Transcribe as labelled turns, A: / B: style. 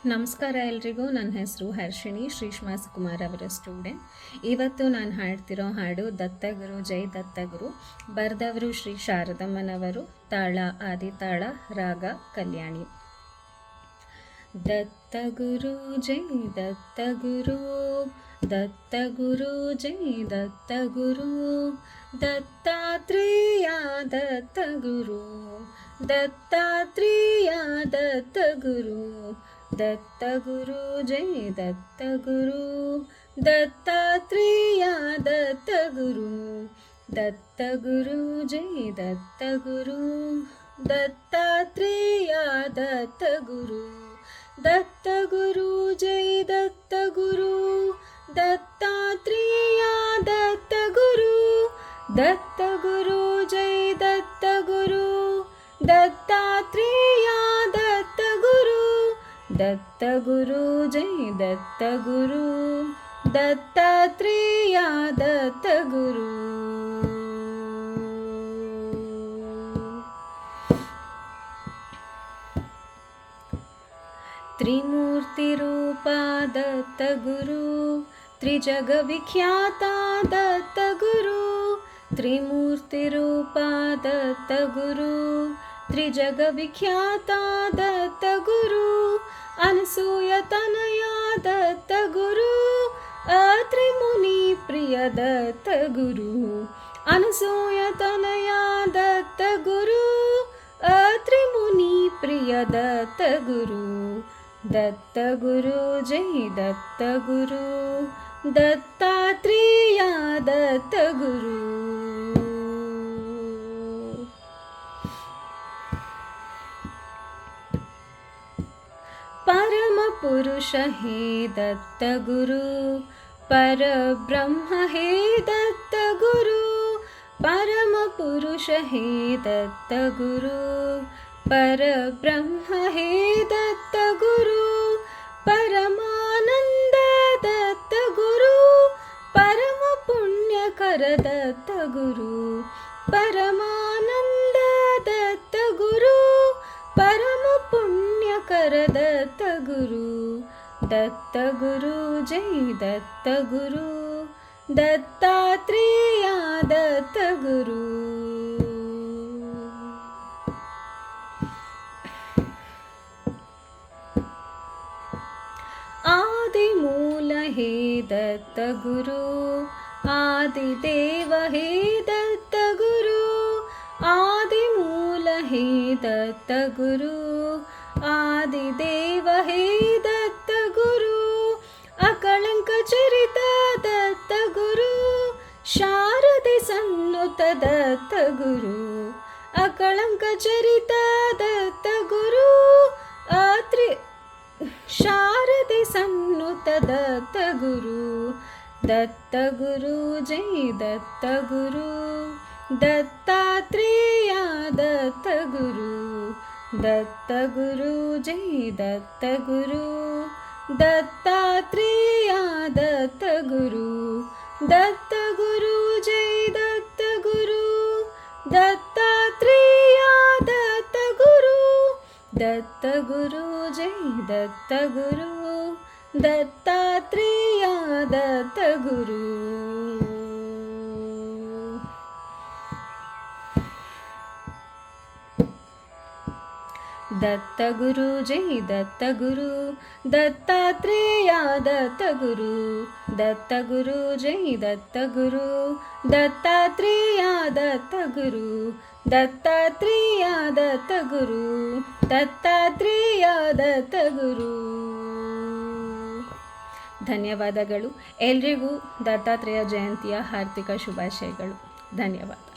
A: ನಮಸ್ಕಾರ ಎಲ್ರಿಗೂ. ನನ್ನ ಹೆಸರು ಹರ್ಷಿಣಿ, ಶ್ರೀಶ್ವಾಸ ಕುಮಾರ್ ಅವರ ಸ್ಟೂಡೆಂಟ್. ಇವತ್ತು ನಾನು ಹಾಡ್ತಿರೋ ಹಾಡು ದತ್ತಗುರು ಜೈ ದತ್ತಗುರು. ಬರೆದವರು ಶ್ರೀ ಶಾರದಮ್ಮನವರು. ತಾಳ ಆದಿತಾಳ, ರಾಗ ಕಲ್ಯಾಣಿ. ದತ್ತಗುರು ಜೈ ದತ್ತಗುರು, ದತ್ತಗುರು ಜೈ ದತ್ತಗುರು, ದತ್ತಾತ್ರೇಯ ದತ್ತಗುರು, ದತ್ತಾತ್ರೇಯ ದತ್ತಗುರು, ದತ್ತಗುರು ಜೈ ದತ್ತಗುರು, ದತ್ತಾತ್ರೇಯ ದತ್ತಗುರು, ದತ್ತಗುರು ಜೈ ದತ್ತಗುರು, ದತ್ತಾತ್ರೇಯ ದತ್ತಗುರು, ದತ್ತಗುರು ಜೈ ದತ್ತಗುರು, ದತ್ತಾತ್ರೇಯ ದತ್ತಗುರು, ದತ್ತಗುರು ಜೈ ದತ್ತಗುರು, ದತ್ತಾತ್ರೇಯ ದತ್ತಗುರು, ದತ್ತಗುರು ಜೈ ದತ್ತಗುರು, ದತ್ತಾತ್ರೇಯ ದತ್ತಗುರು. ತ್ರಿಮೂರ್ತಿ ರೂಪ ದತ್ತಗುರು, ತ್ರಿಜಗ ವಿಖ್ಯಾತ ದತ್ತಗುರು, ತ್ರಿಮೂರ್ತಿ ರೂಪ ದತ್ತಗುರು, ತ್ರಿಜಗ ವಿಖ್ಯಾತ ದತ್ತಗುರು, ಅನಸೂಯ ತನಯ ದತ್ತಗುರು, ಅತ್ರಿಮುನಿ ಪ್ರಿಯ ದತ್ತಗುರು, ಅನಸೂಯ ತನಯ ದತ್ತಗುರು, ಅತ್ರಿಮುನಿ ಪ್ರಿಯ ದತ್ತಗುರು, ದತ್ತಗುರು ಜೈ ದತ್ತಗುರು, ದತ್ತಾತ್ರೇಯ ದತ್ತಗುರು. परम पुरुष हे दत्तगुरु, परब्रह्म हे दत्तगुरु, परम पुरुष हे दत्तगुरु, परब्रह्म हे दत्तगुरु, परमानंद दत्तगुरु, परम पुण्यकर दत्तगुरु, परमानंद दत्तगुरु, परम पुण्यकर दत्तगुरु, दत्तगुरु जै दत्तगुरु, दत्तात्रेय दत्तगुरु. आदिमूल हे दत्तगुरु, आदिदेव हे दत्तगुरु, आदिमूल हे दत्तगुरु, आदिदेव हे दत्तगुरु, अकलंक चरित दत्तगुरु, शारदे सन्नुत दत्तगुरु, अकलंक चरित दत्तगुरु, शारदे सन्नुत दत्तगुरु, दत्तगुरु जै दत्तगुरु, दत्तात्रेय दत्तगुरु, दत्तगुरु जै दत्तगुरु, दत्तात्रेय दत्तगुरु, दत्तगुरु जै दत्तगुरु, दत्तात्रेय दत्तगुरु, दत्तगुरु जै दत्तगुरु, दत्तात्रेय दत्तगुरु. दत्तगुरु जै दत्तगुरु, दत्तात्रेय दत्तगुरु, दत्तगुरु जै दत्तगुरु, दत्तात्रेय दत्तगुरु, दत्तात्रेय दत्तगुरु, दत्तात्रेಯ ದತ್ತಗುರು. ಧನ್ಯವಾದಗಳು. ಎಲ್ರಿಗೂ ದತ್ತಾತ್ರೇಯ ಜಯಂತಿಯ ಹಾರ್ದಿಕ ಶುಭಾಶಯಗಳು. ಧನ್ಯವಾದ.